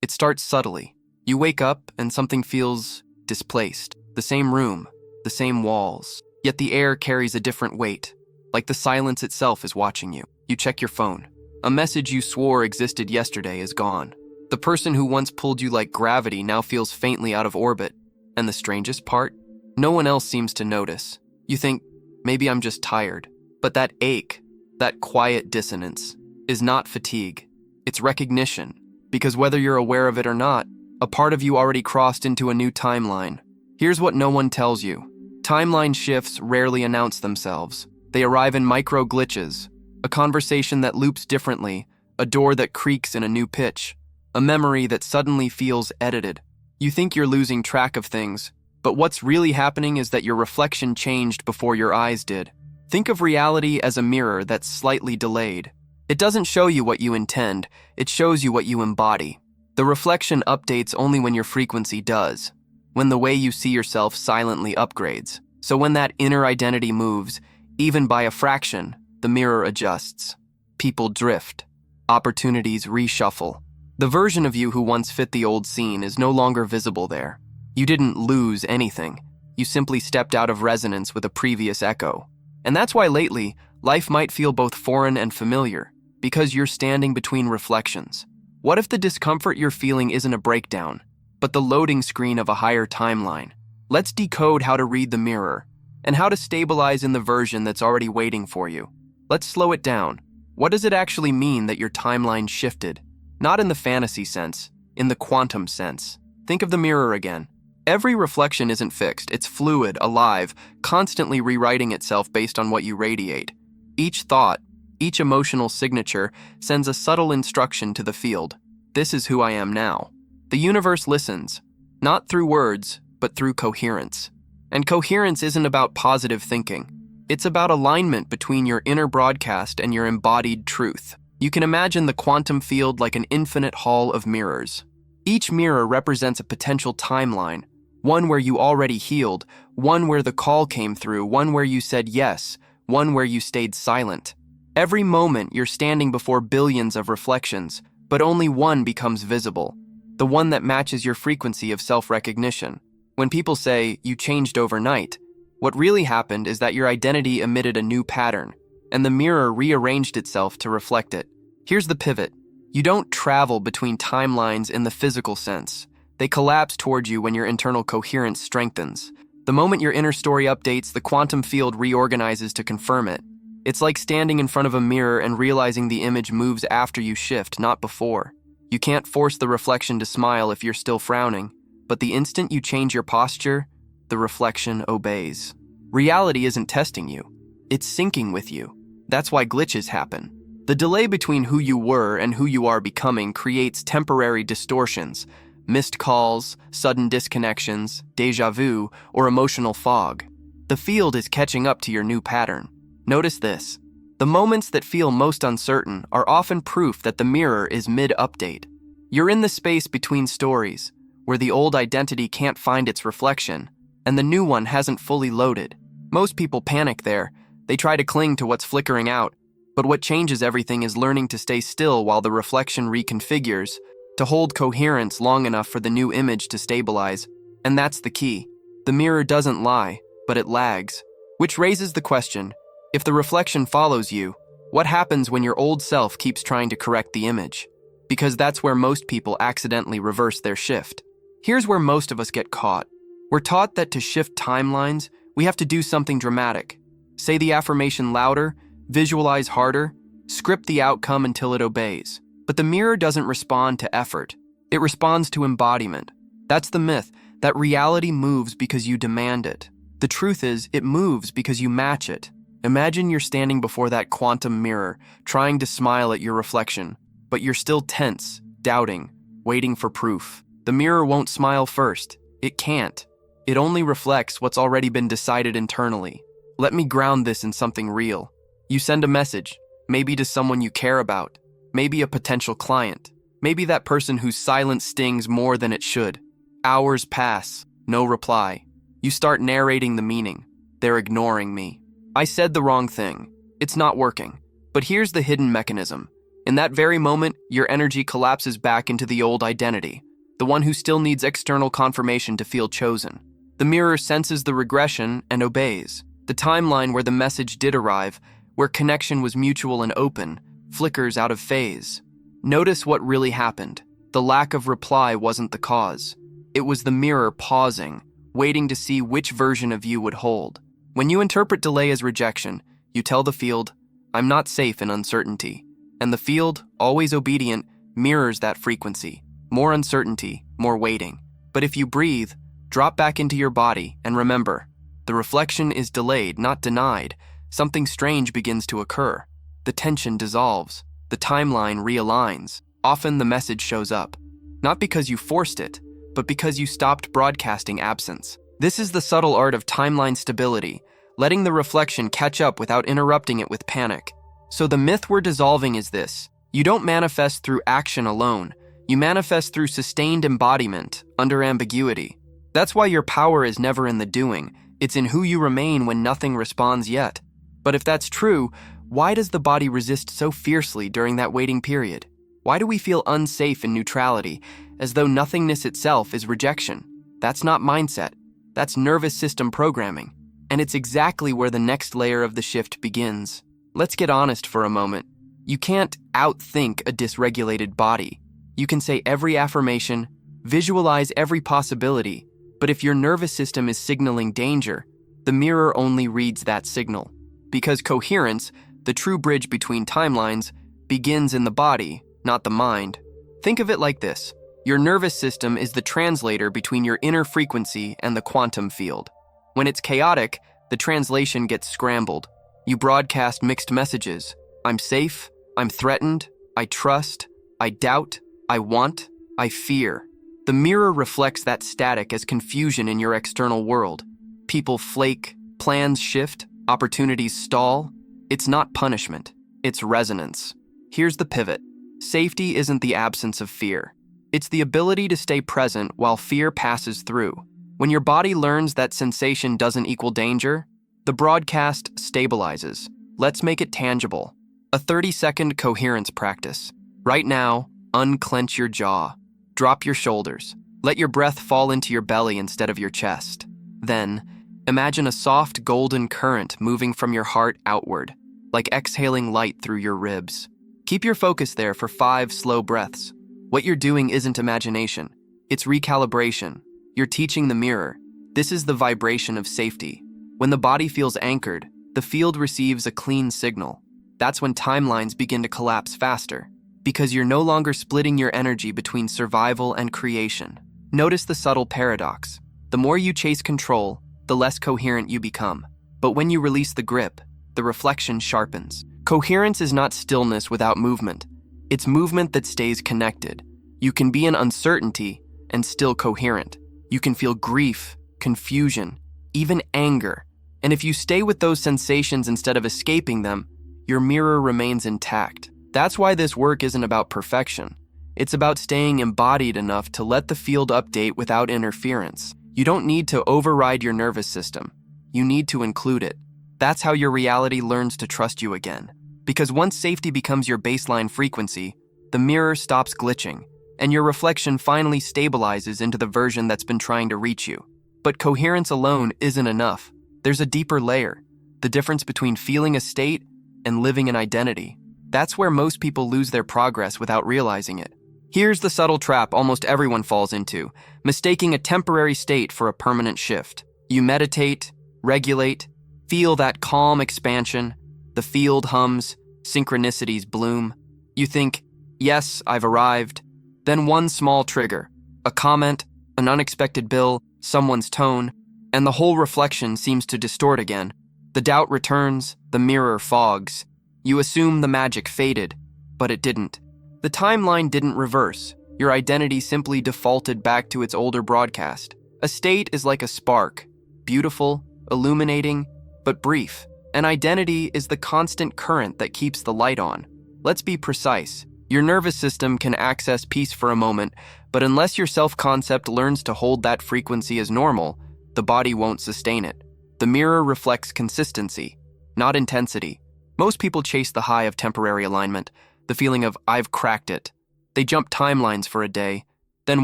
It starts subtly. You wake up and something feels displaced. The same room, the same walls, yet the air carries a different weight, like the silence itself is watching you. You check your phone. A message you swore existed yesterday is gone. The person who once pulled you like gravity now feels faintly out of orbit. And the strangest part? No one else seems to notice. You think, maybe I'm just tired. But that ache, that quiet dissonance, is not fatigue. It's recognition. Because whether you're aware of it or not, a part of you already crossed into a new timeline. Here's what no one tells you. Timeline shifts rarely announce themselves. They arrive in micro glitches, a conversation that loops differently, a door that creaks in a new pitch, a memory that suddenly feels edited. You think you're losing track of things, but what's really happening is that your reflection changed before your eyes did. Think of reality as a mirror that's slightly delayed. It doesn't show you what you intend, it shows you what you embody. The reflection updates only when your frequency does, when the way you see yourself silently upgrades. So when that inner identity moves, even by a fraction, the mirror adjusts. People drift. Opportunities reshuffle. The version of you who once fit the old scene is no longer visible there. You didn't lose anything. You simply stepped out of resonance with a previous echo. And that's why lately, life might feel both foreign and familiar, because you're standing between reflections. What if the discomfort you're feeling isn't a breakdown, but the loading screen of a higher timeline? Let's decode how to read the mirror, and how to stabilize in the version that's already waiting for you. Let's slow it down. What does it actually mean that your timeline shifted? Not in the fantasy sense, in the quantum sense. Think of the mirror again. Every reflection isn't fixed, it's fluid, alive, constantly rewriting itself based on what you radiate. Each thought, each emotional signature sends a subtle instruction to the field. This is who I am now. The universe listens, not through words, but through coherence. And coherence isn't about positive thinking. It's about alignment between your inner broadcast and your embodied truth. You can imagine the quantum field like an infinite hall of mirrors. Each mirror represents a potential timeline, one where you already healed, one where the call came through, one where you said yes, one where you stayed silent. Every moment you're standing before billions of reflections, but only one becomes visible, the one that matches your frequency of self-recognition. When people say you changed overnight, what really happened is that your identity emitted a new pattern, and the mirror rearranged itself to reflect it. Here's the pivot. You don't travel between timelines in the physical sense. They collapse toward you when your internal coherence strengthens. The moment your inner story updates, the quantum field reorganizes to confirm it. It's like standing in front of a mirror and realizing the image moves after you shift, not before. You can't force the reflection to smile if you're still frowning, but the instant you change your posture, the reflection obeys. Reality isn't testing you. It's syncing with you. That's why glitches happen. The delay between who you were and who you are becoming creates temporary distortions, missed calls, sudden disconnections, déjà vu, or emotional fog. The field is catching up to your new pattern. Notice this. The moments that feel most uncertain are often proof that the mirror is mid-update. You're in the space between stories, where the old identity can't find its reflection, and the new one hasn't fully loaded. Most people panic there. They try to cling to what's flickering out, but what changes everything is learning to stay still while the reflection reconfigures, to hold coherence long enough for the new image to stabilize. And that's the key. The mirror doesn't lie, but it lags. Which raises the question, if the reflection follows you, what happens when your old self keeps trying to correct the image? Because that's where most people accidentally reverse their shift. Here's where most of us get caught. We're taught that to shift timelines, we have to do something dramatic. Say the affirmation louder, visualize harder, script the outcome until it obeys. But the mirror doesn't respond to effort. It responds to embodiment. That's the myth, that reality moves because you demand it. The truth is, it moves because you match it. Imagine you're standing before that quantum mirror, trying to smile at your reflection, but you're still tense, doubting, waiting for proof. The mirror won't smile first. It can't. It only reflects what's already been decided internally. Let me ground this in something real. You send a message, maybe to someone you care about, maybe a potential client, maybe that person whose silence stings more than it should. Hours pass, no reply. You start narrating the meaning. They're ignoring me. I said the wrong thing. It's not working. But here's the hidden mechanism. In that very moment, your energy collapses back into the old identity, the one who still needs external confirmation to feel chosen. The mirror senses the regression and obeys. The timeline where the message did arrive, where connection was mutual and open, flickers out of phase. Notice what really happened. The lack of reply wasn't the cause. It was the mirror pausing, waiting to see which version of you would hold. When you interpret delay as rejection, you tell the field, "I'm not safe in uncertainty." And the field, always obedient, mirrors that frequency. More uncertainty, more waiting. But if you breathe, drop back into your body, and remember, the reflection is delayed, not denied. Something strange begins to occur. The tension dissolves. The timeline realigns. Often the message shows up. Not because you forced it, but because you stopped broadcasting absence. This is the subtle art of timeline stability, letting the reflection catch up without interrupting it with panic. So the myth we're dissolving is this: you don't manifest through action alone. You manifest through sustained embodiment, under ambiguity. That's why your power is never in the doing. It's in who you remain when nothing responds yet. But if that's true, why does the body resist so fiercely during that waiting period? Why do we feel unsafe in neutrality, as though nothingness itself is rejection? That's not mindset. That's nervous system programming. And it's exactly where the next layer of the shift begins. Let's get honest for a moment. You can't outthink a dysregulated body. You can say every affirmation, visualize every possibility, but if your nervous system is signaling danger, the mirror only reads that signal. Because coherence, the true bridge between timelines, begins in the body, not the mind. Think of it like this. Your nervous system is the translator between your inner frequency and the quantum field. When it's chaotic, the translation gets scrambled. You broadcast mixed messages. I'm safe, I'm threatened, I trust, I doubt, I want, I fear. The mirror reflects that static as confusion in your external world. People flake, plans shift, opportunities stall. It's not punishment, it's resonance. Here's the pivot. Safety isn't the absence of fear. It's the ability to stay present while fear passes through. When your body learns that sensation doesn't equal danger, the broadcast stabilizes. Let's make it tangible. A 30-second coherence practice. Right now, unclench your jaw. Drop your shoulders. Let your breath fall into your belly instead of your chest. Then, imagine a soft golden current moving from your heart outward, like exhaling light through your ribs. Keep your focus there for 5 slow breaths. What you're doing isn't imagination. It's recalibration. You're teaching the mirror. This is the vibration of safety. When the body feels anchored, the field receives a clean signal. That's when timelines begin to collapse faster, because you're no longer splitting your energy between survival and creation. Notice the subtle paradox. The more you chase control, the less coherent you become. But when you release the grip, the reflection sharpens. Coherence is not stillness without movement. It's movement that stays connected. You can be in uncertainty and still coherent. You can feel grief, confusion, even anger. And if you stay with those sensations instead of escaping them, your mirror remains intact. That's why this work isn't about perfection. It's about staying embodied enough to let the field update without interference. You don't need to override your nervous system. You need to include it. That's how your reality learns to trust you again. Because once safety becomes your baseline frequency, the mirror stops glitching, and your reflection finally stabilizes into the version that's been trying to reach you. But coherence alone isn't enough. There's a deeper layer, the difference between feeling a state and living an identity. That's where most people lose their progress without realizing it. Here's the subtle trap almost everyone falls into, mistaking a temporary state for a permanent shift. You meditate, regulate, feel that calm expansion, the field hums, synchronicities bloom. You think, yes, I've arrived. Then one small trigger, a comment, an unexpected bill, someone's tone, and the whole reflection seems to distort again. The doubt returns, the mirror fogs. You assume the magic faded, but it didn't. The timeline didn't reverse. Your identity simply defaulted back to its older broadcast. A state is like a spark, beautiful, illuminating, but brief. An identity is the constant current that keeps the light on. Let's be precise. Your nervous system can access peace for a moment, but unless your self-concept learns to hold that frequency as normal, the body won't sustain it. The mirror reflects consistency, not intensity. Most people chase the high of temporary alignment, the feeling of "I've cracked it." They jump timelines for a day, then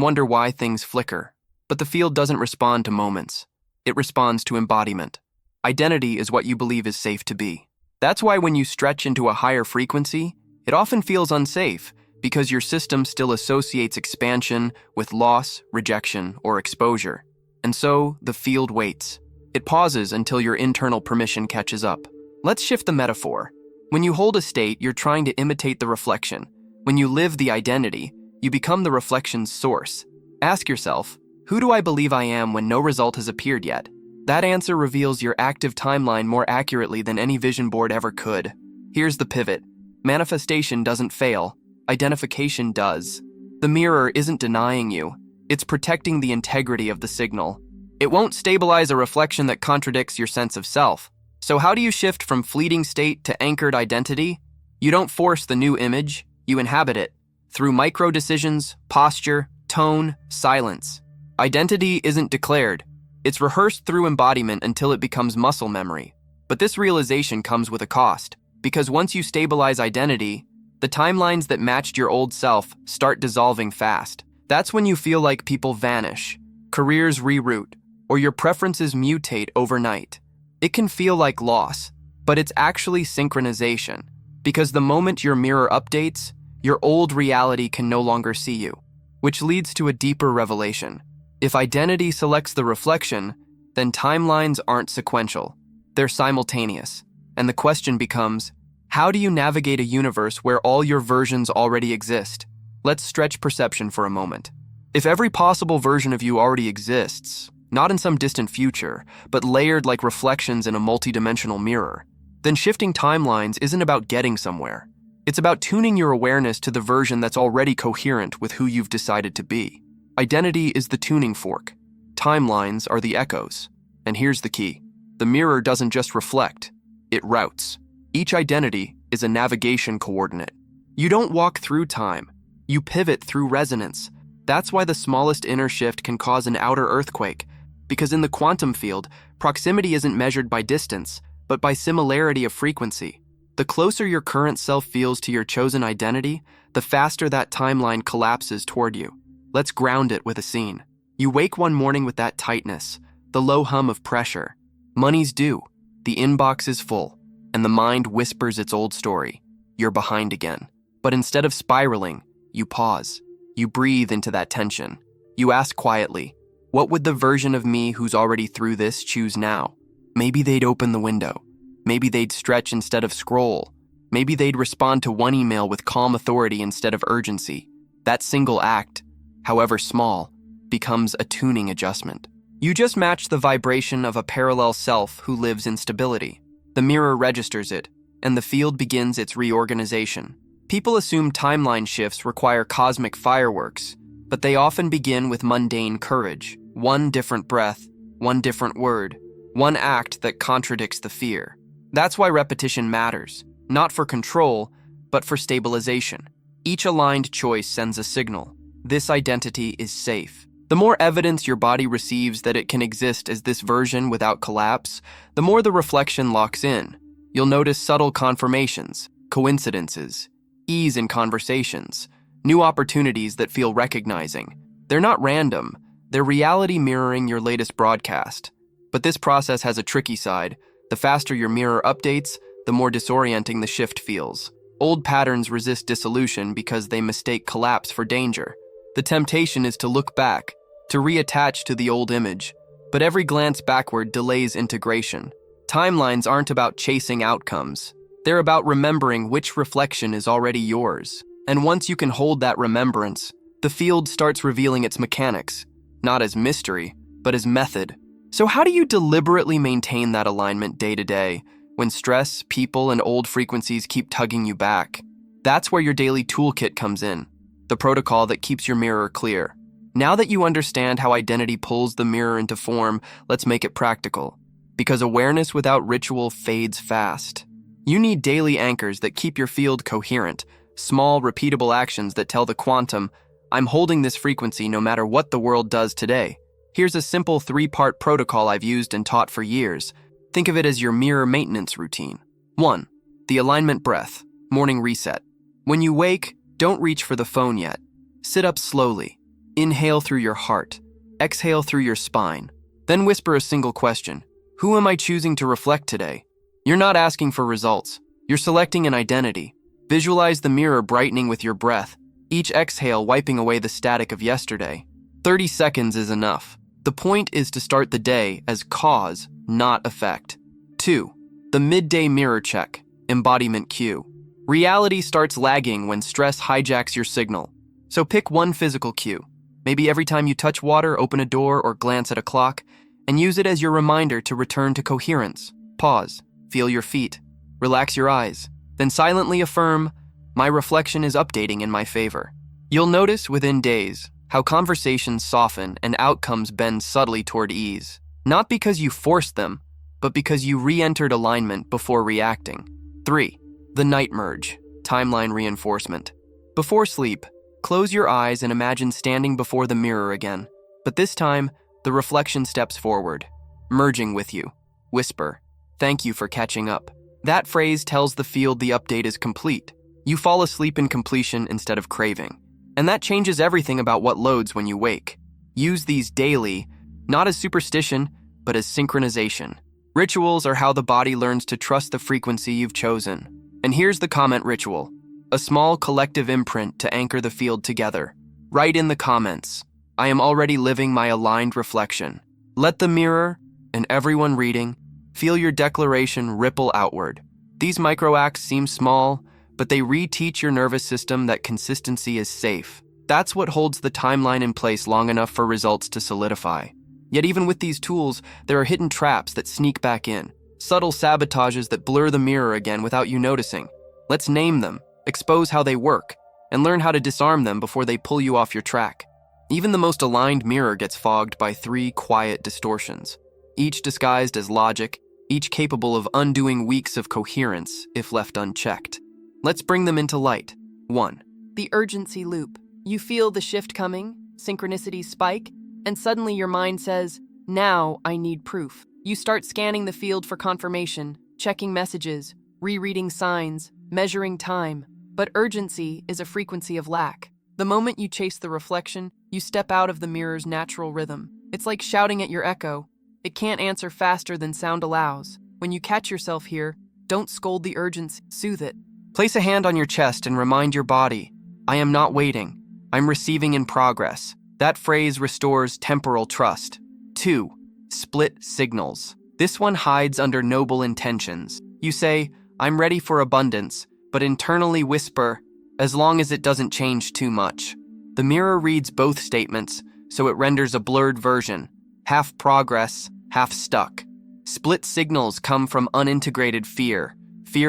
wonder why things flicker. But the field doesn't respond to moments. It responds to embodiment. Identity is what you believe is safe to be. That's why when you stretch into a higher frequency, it often feels unsafe, because your system still associates expansion with loss, rejection, or exposure. And so, the field waits. It pauses until your internal permission catches up. Let's shift the metaphor. When you hold a state, you're trying to imitate the reflection. When you live the identity, you become the reflection's source. Ask yourself, who do I believe I am when no result has appeared yet? That answer reveals your active timeline more accurately than any vision board ever could. Here's the pivot. Manifestation doesn't fail. Identification does. The mirror isn't denying you. It's protecting the integrity of the signal. It won't stabilize a reflection that contradicts your sense of self. So how do you shift from fleeting state to anchored identity? You don't force the new image, you inhabit it. Through micro-decisions, posture, tone, silence. Identity isn't declared. It's rehearsed through embodiment until it becomes muscle memory. But this realization comes with a cost, because once you stabilize identity, the timelines that matched your old self start dissolving fast. That's when you feel like people vanish, careers reroute, or your preferences mutate overnight. It can feel like loss, but it's actually synchronization, because the moment your mirror updates, your old reality can no longer see you, which leads to a deeper revelation. If identity selects the reflection, then timelines aren't sequential. They're simultaneous. And the question becomes, how do you navigate a universe where all your versions already exist? Let's stretch perception for a moment. If every possible version of you already exists, not in some distant future, but layered like reflections in a multidimensional mirror, then shifting timelines isn't about getting somewhere. It's about tuning your awareness to the version that's already coherent with who you've decided to be. Identity is the tuning fork. Timelines are the echoes. And here's the key. The mirror doesn't just reflect, it routes. Each identity is a navigation coordinate. You don't walk through time, you pivot through resonance. That's why the smallest inner shift can cause an outer earthquake, because in the quantum field, proximity isn't measured by distance, but by similarity of frequency. The closer your current self feels to your chosen identity, the faster that timeline collapses toward you. Let's ground it with a scene. You wake one morning with that tightness, the low hum of pressure. Money's due, the inbox is full, and the mind whispers its old story. You're behind again. But instead of spiraling, you pause. You breathe into that tension. You ask quietly, what would the version of me who's already through this choose now? Maybe they'd open the window. Maybe they'd stretch instead of scroll. Maybe they'd respond to one email with calm authority instead of urgency. That single act, however small, becomes a tuning adjustment. You just match the vibration of a parallel self who lives in stability. The mirror registers it, and the field begins its reorganization. People assume timeline shifts require cosmic fireworks, but they often begin with mundane courage. One different breath, one different word, one act that contradicts the fear. That's why repetition matters, not for control, but for stabilization. Each aligned choice sends a signal. This identity is safe. The more evidence your body receives that it can exist as this version without collapse, the more the reflection locks in. You'll notice subtle confirmations, coincidences, ease in conversations, new opportunities that feel recognizing. They're not random, they're reality mirroring your latest broadcast. But this process has a tricky side. The faster your mirror updates, the more disorienting the shift feels. Old patterns resist dissolution because they mistake collapse for danger. The temptation is to look back, to reattach to the old image, but every glance backward delays integration. Timelines aren't about chasing outcomes. They're about remembering which reflection is already yours. And once you can hold that remembrance, the field starts revealing its mechanics, not as mystery, but as method. So how do you deliberately maintain that alignment day to day when stress, people, and old frequencies keep tugging you back? That's where your daily toolkit comes in, the protocol that keeps your mirror clear. Now that you understand how identity pulls the mirror into form, let's make it practical. Because awareness without ritual fades fast. You need daily anchors that keep your field coherent, small, repeatable actions that tell the quantum, I'm holding this frequency no matter what the world does today. Here's a simple 3-part protocol I've used and taught for years. Think of it as your mirror maintenance routine. 1. The alignment breath, morning reset. When you wake, don't reach for the phone yet. Sit up slowly. Inhale through your heart. Exhale through your spine. Then whisper a single question. Who am I choosing to reflect today? You're not asking for results. You're selecting an identity. Visualize the mirror brightening with your breath, each exhale wiping away the static of yesterday. 30 seconds is enough. The point is to start the day as cause, not effect. 2. The midday mirror check, embodiment cue. Reality starts lagging when stress hijacks your signal. So pick one physical cue, maybe every time you touch water, open a door, or glance at a clock, and use it as your reminder to return to coherence. Pause, feel your feet, relax your eyes, then silently affirm, my reflection is updating in my favor. You'll notice within days how conversations soften and outcomes bend subtly toward ease, not because you forced them, but because you re-entered alignment before reacting. 3. The night merge, timeline reinforcement. Before sleep, close your eyes and imagine standing before the mirror again, but this time, the reflection steps forward, merging with you. Whisper, thank you for catching up. That phrase tells the field the update is complete. You fall asleep in completion instead of craving. And that changes everything about what loads when you wake. Use these daily, not as superstition, but as synchronization. Rituals are how the body learns to trust the frequency you've chosen. And here's the comment ritual, a small collective imprint to anchor the field together. Write in the comments, I am already living my aligned reflection. Let the mirror, and everyone reading, feel your declaration ripple outward. These micro-acts seem small, but they reteach your nervous system that consistency is safe. That's what holds the timeline in place long enough for results to solidify. Yet even with these tools, there are hidden traps that sneak back in, subtle sabotages that blur the mirror again without you noticing. Let's name them, expose how they work, and learn how to disarm them before they pull you off your track. Even the most aligned mirror gets fogged by 3 quiet distortions, each disguised as logic, each capable of undoing weeks of coherence if left unchecked. Let's bring them into light. 1. The urgency loop. You feel the shift coming, synchronicities spike, and suddenly your mind says, now I need proof. You start scanning the field for confirmation, checking messages, rereading signs, measuring time. But urgency is a frequency of lack. The moment you chase the reflection, you step out of the mirror's natural rhythm. It's like shouting at your echo. It can't answer faster than sound allows. When you catch yourself here, don't scold the urgency, soothe it. Place a hand on your chest and remind your body, I am not waiting. I'm receiving in progress. That phrase restores temporal trust. 2. Split signals. This one hides under noble intentions. You say, I'm ready for abundance, but internally whisper, as long as it doesn't change too much. The mirror reads both statements, so it renders a blurred version, half progress, half stuck. Split signals come from unintegrated fear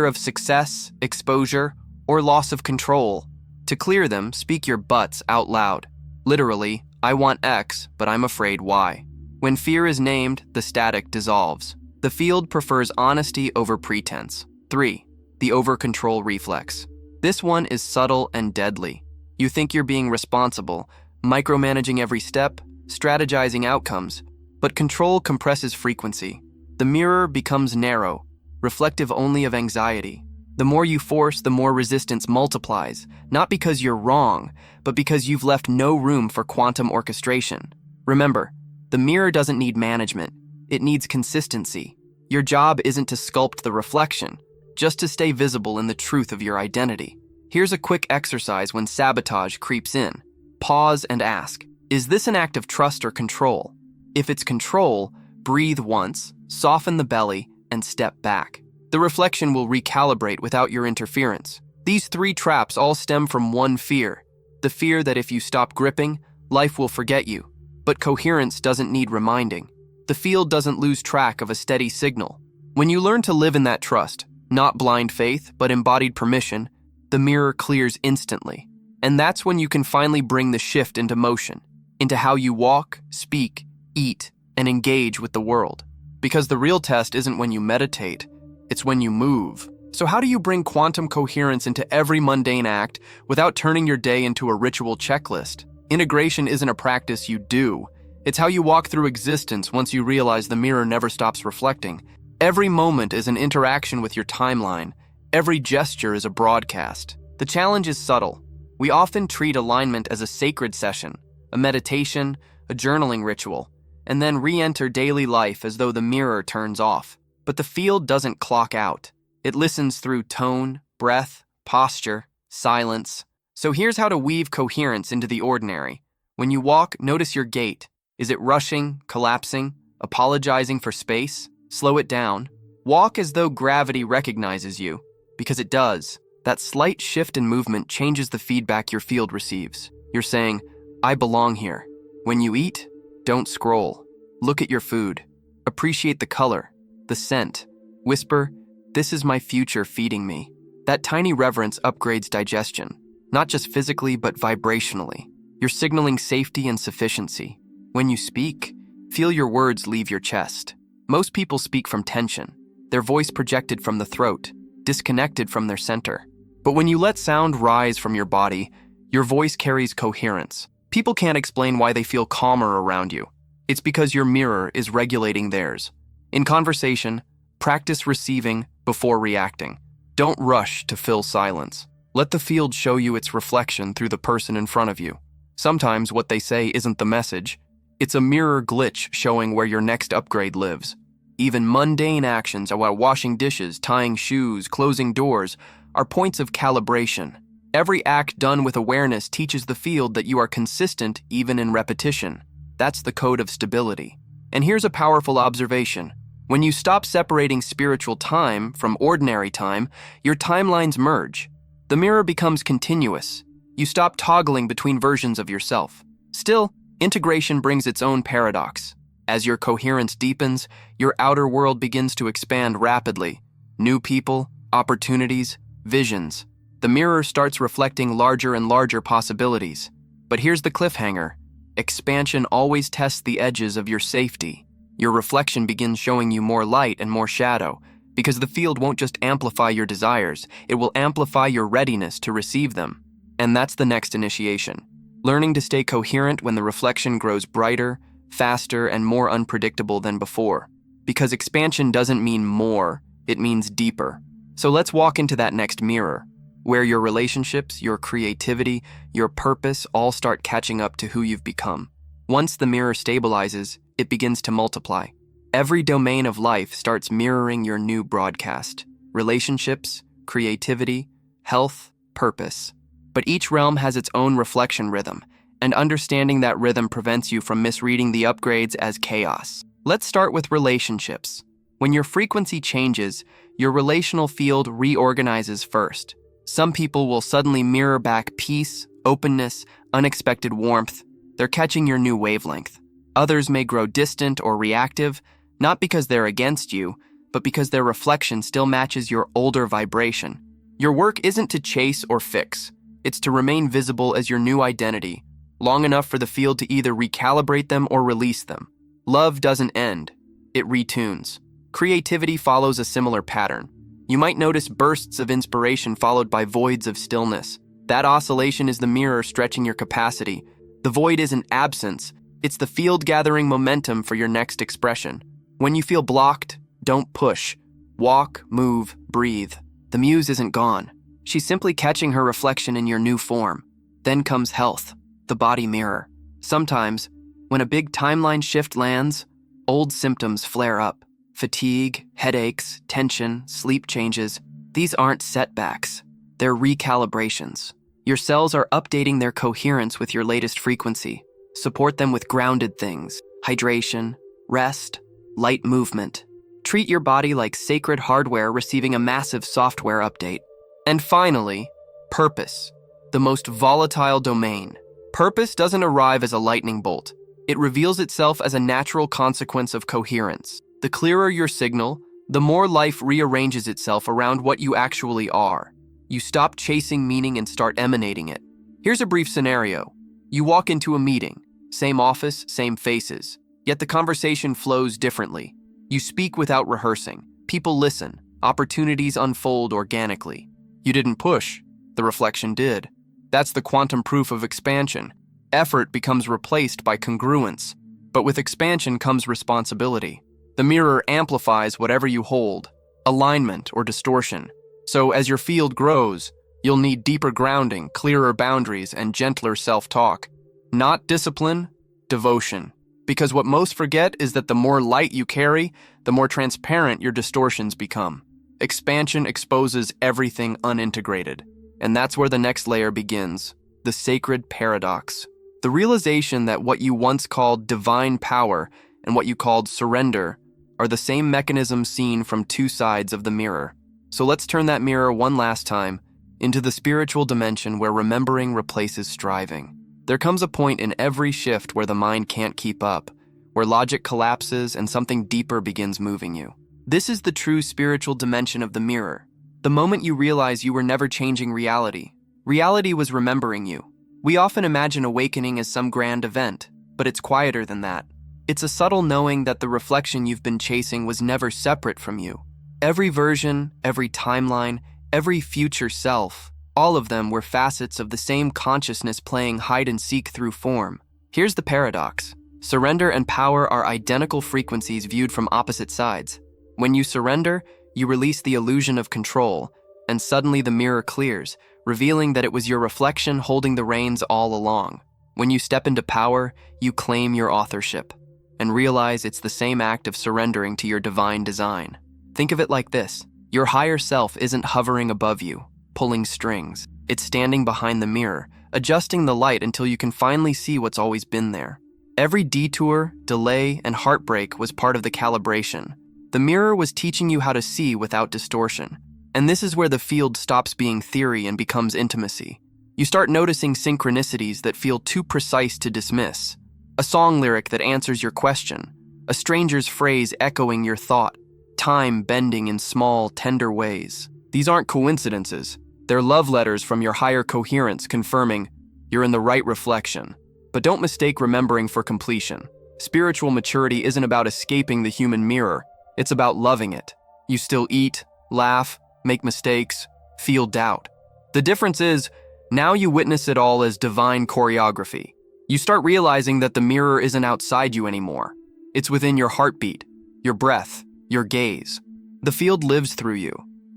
of success, exposure, or loss of control. To clear them, speak your buts out loud. Literally, I want X, but I'm afraid Y. When fear is named, the static dissolves. The field prefers honesty over pretense. 3. The over-control reflex. This one is subtle and deadly. You think you're being responsible, micromanaging every step, strategizing outcomes, but control compresses frequency. The mirror becomes narrow, reflective only of anxiety. The more you force, the more resistance multiplies, not because you're wrong, but because you've left no room for quantum orchestration. Remember, the mirror doesn't need management, it needs consistency. Your job isn't to sculpt the reflection, just to stay visible in the truth of your identity. Here's a quick exercise when sabotage creeps in. Pause and ask, is this an act of trust or control? If it's control, breathe once, soften the belly, and step back. The reflection will recalibrate without your interference. These 3 traps all stem from one fear, the fear that if you stop gripping, life will forget you. But coherence doesn't need reminding. The field doesn't lose track of a steady signal. When you learn to live in that trust, not blind faith, but embodied permission, the mirror clears instantly. And that's when you can finally bring the shift into motion, into how you walk, speak, eat, and engage with the world. Because the real test isn't when you meditate, it's when you move. So how do you bring quantum coherence into every mundane act without turning your day into a ritual checklist? Integration isn't a practice you do. It's how you walk through existence once you realize the mirror never stops reflecting. Every moment is an interaction with your timeline. Every gesture is a broadcast. The challenge is subtle. We often treat alignment as a sacred session, a meditation, a journaling ritual, and then re-enter daily life as though the mirror turns off. But the field doesn't clock out. It listens through tone, breath, posture, silence. So here's how to weave coherence into the ordinary. When you walk, notice your gait. Is it rushing, collapsing, apologizing for space? Slow it down. Walk as though gravity recognizes you, because it does. That slight shift in movement changes the feedback your field receives. You're saying, I belong here. When you eat, don't scroll. Look at your food. Appreciate the color, the scent. Whisper, this is my future feeding me. That tiny reverence upgrades digestion, not just physically but vibrationally. You're signaling safety and sufficiency. When you speak, feel your words leave your chest. Most people speak from tension, their voice projected from the throat, disconnected from their center. But when you let sound rise from your body, your voice carries coherence. People can't explain why they feel calmer around you. It's because your mirror is regulating theirs. In conversation, practice receiving before reacting. Don't rush to fill silence. Let the field show you its reflection through the person in front of you. Sometimes what they say isn't the message. It's a mirror glitch showing where your next upgrade lives. Even mundane actions while washing dishes, tying shoes, closing doors are points of calibration. Every act done with awareness teaches the field that you are consistent even in repetition. That's the code of stability. And here's a powerful observation. When you stop separating spiritual time from ordinary time, your timelines merge. The mirror becomes continuous. You stop toggling between versions of yourself. Still, integration brings its own paradox. As your coherence deepens, your outer world begins to expand rapidly. New people, opportunities, visions. The mirror starts reflecting larger and larger possibilities. But here's the cliffhanger. Expansion always tests the edges of your safety. Your reflection begins showing you more light and more shadow, because the field won't just amplify your desires, it will amplify your readiness to receive them. And that's the next initiation. Learning to stay coherent when the reflection grows brighter, faster, and more unpredictable than before. Because expansion doesn't mean more, it means deeper. So let's walk into that next mirror, where your relationships, your creativity, your purpose all start catching up to who you've become. Once the mirror stabilizes, it begins to multiply. Every domain of life starts mirroring your new broadcast. Relationships, creativity, health, purpose. But each realm has its own reflection rhythm, and understanding that rhythm prevents you from misreading the upgrades as chaos. Let's start with relationships. When your frequency changes, your relational field reorganizes first. Some people will suddenly mirror back peace, openness, unexpected warmth. They're catching your new wavelength. Others may grow distant or reactive, not because they're against you, but because their reflection still matches your older vibration. Your work isn't to chase or fix. It's to remain visible as your new identity, long enough for the field to either recalibrate them or release them. Love doesn't end, it retunes. Creativity follows a similar pattern. You might notice bursts of inspiration followed by voids of stillness. That oscillation is the mirror stretching your capacity. The void isn't absence, it's the field gathering momentum for your next expression. When you feel blocked, don't push. Walk, move, breathe. The muse isn't gone. She's simply catching her reflection in your new form. Then comes health, the body mirror. Sometimes, when a big timeline shift lands, old symptoms flare up. Fatigue, headaches, tension, sleep changes. These aren't setbacks. They're recalibrations. Your cells are updating their coherence with your latest frequency. Support them with grounded things, hydration, rest, light movement. Treat your body like sacred hardware receiving a massive software update. And finally, purpose, the most volatile domain. Purpose doesn't arrive as a lightning bolt. It reveals itself as a natural consequence of coherence. The clearer your signal, the more life rearranges itself around what you actually are. You stop chasing meaning and start emanating it. Here's a brief scenario. You walk into a meeting, same office, same faces, yet the conversation flows differently. You speak without rehearsing. People listen. Opportunities unfold organically. You didn't push. The reflection did. That's the quantum proof of expansion. Effort becomes replaced by congruence. But with expansion comes responsibility. The mirror amplifies whatever you hold, alignment or distortion. So as your field grows, You'll need deeper grounding, clearer boundaries, and gentler self-talk. Not discipline, devotion. Because what most forget is that the more light you carry, the more transparent your distortions become. Expansion exposes everything unintegrated. And that's where the next layer begins, the sacred paradox. The realization that what you once called divine power and what you called surrender are the same mechanisms seen from two sides of the mirror. So let's turn that mirror one last time into the spiritual dimension where remembering replaces striving. There comes a point in every shift where the mind can't keep up, where logic collapses and something deeper begins moving you. This is the true spiritual dimension of the mirror. The moment you realize you were never changing reality. Reality was remembering you. We often imagine awakening as some grand event, but it's quieter than that. It's a subtle knowing that the reflection you've been chasing was never separate from you. Every version, every timeline, every future self, all of them were facets of the same consciousness playing hide-and-seek through form. Here's the paradox. Surrender and power are identical frequencies viewed from opposite sides. When you surrender, you release the illusion of control, and suddenly the mirror clears, revealing that it was your reflection holding the reins all along. When you step into power, you claim your authorship, and realize it's the same act of surrendering to your divine design. Think of it like this. Your higher self isn't hovering above you, pulling strings. It's standing behind the mirror, adjusting the light until you can finally see what's always been there. Every detour, delay, and heartbreak was part of the calibration. The mirror was teaching you how to see without distortion. And this is where the field stops being theory and becomes intimacy. You start noticing synchronicities that feel too precise to dismiss. A song lyric that answers your question. A stranger's phrase echoing your thought. Time bending in small, tender ways. These aren't coincidences. They're love letters from your higher coherence confirming you're in the right reflection. But don't mistake remembering for completion. Spiritual maturity isn't about escaping the human mirror. It's about loving it. You still eat, laugh, make mistakes, feel doubt. The difference is, now you witness it all as divine choreography. You start realizing that the mirror isn't outside you anymore. It's within your heartbeat, your breath, your gaze. The field lives through you.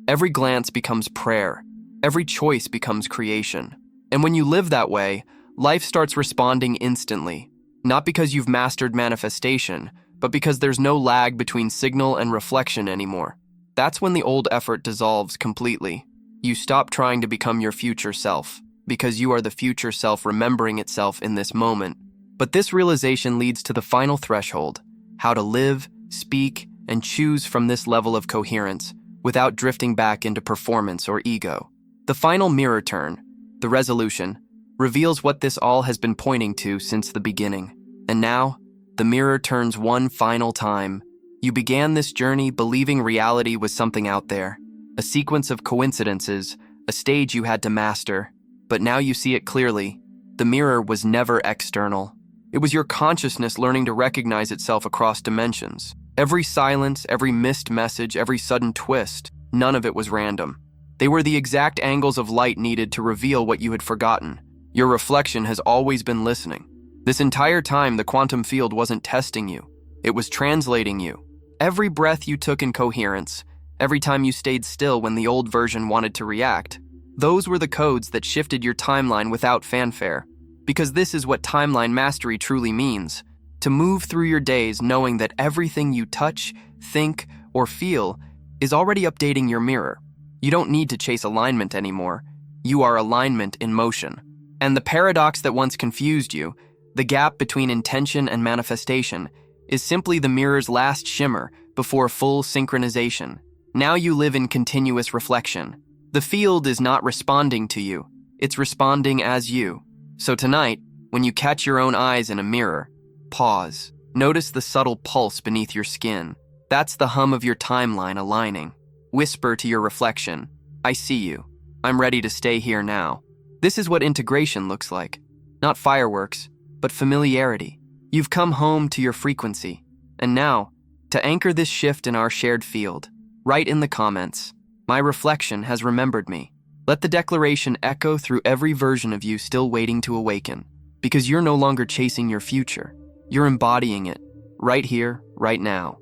Every glance becomes prayer. Every choice becomes creation. And when you live that way, life starts responding instantly. Not because you've mastered manifestation, but because there's no lag between signal and reflection anymore. That's when the old effort dissolves completely. You stop trying to become your future self, because you are the future self remembering itself in this moment. But this realization leads to the final threshold, how to live, speak, and choose from this level of coherence without drifting back into performance or ego. The final mirror turn, the resolution, reveals what this all has been pointing to since the beginning. And now, the mirror turns one final time. You began this journey believing reality was something out there, a sequence of coincidences, a stage you had to master. But now you see it clearly. The mirror was never external. It was your consciousness learning to recognize itself across dimensions. Every silence, every missed message, every sudden twist, none of it was random. They were the exact angles of light needed to reveal what you had forgotten. Your reflection has always been listening. This entire time, the quantum field wasn't testing you. It was translating you. Every breath you took in coherence, every time you stayed still when the old version wanted to react, those were the codes that shifted your timeline without fanfare. Because this is what timeline mastery truly means. To move through your days knowing that everything you touch, think, or feel is already updating your mirror. You don't need to chase alignment anymore. You are alignment in motion. And the paradox that once confused you, the gap between intention and manifestation, is simply the mirror's last shimmer before full synchronization. Now you live in continuous reflection. The field is not responding to you. It's responding as you. So tonight, when you catch your own eyes in a mirror, pause. Notice the subtle pulse beneath your skin. That's the hum of your timeline aligning. Whisper to your reflection, I see you. I'm ready to stay here now. This is what integration looks like. Not fireworks, but familiarity. You've come home to your frequency. And now, to anchor this shift in our shared field, write in the comments, my reflection has remembered me. Let the declaration echo through every version of you still waiting to awaken. Because you're no longer chasing your future. You're embodying it, right here, right now.